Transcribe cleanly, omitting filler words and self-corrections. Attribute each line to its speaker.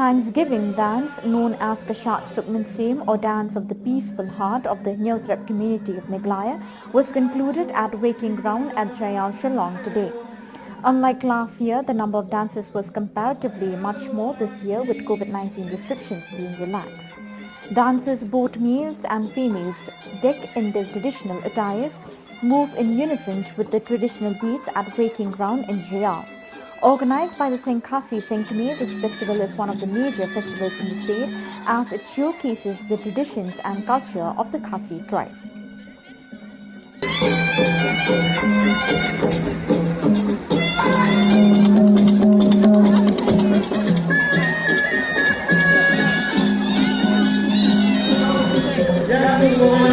Speaker 1: Thanksgiving dance, known as the Shad Suk Mynsiem or Dance of the Peaceful Heart of the Nyothrep community of Meghalaya, was concluded at Weiking Ground at Jaiaw, Shillong today. Unlike last year, the number of dances was comparatively much more this year, with COVID-19 restrictions being relaxed. Dancers, both males and females, deck in their traditional attires, move in unison with the traditional beats at Weiking Ground in Jaiaw. Organized by the Singh Khasi Singh Khmer, this festival is one of the major festivals in the state as it showcases the traditions and culture of the Khasi tribe.
Speaker 2: Jaiaw.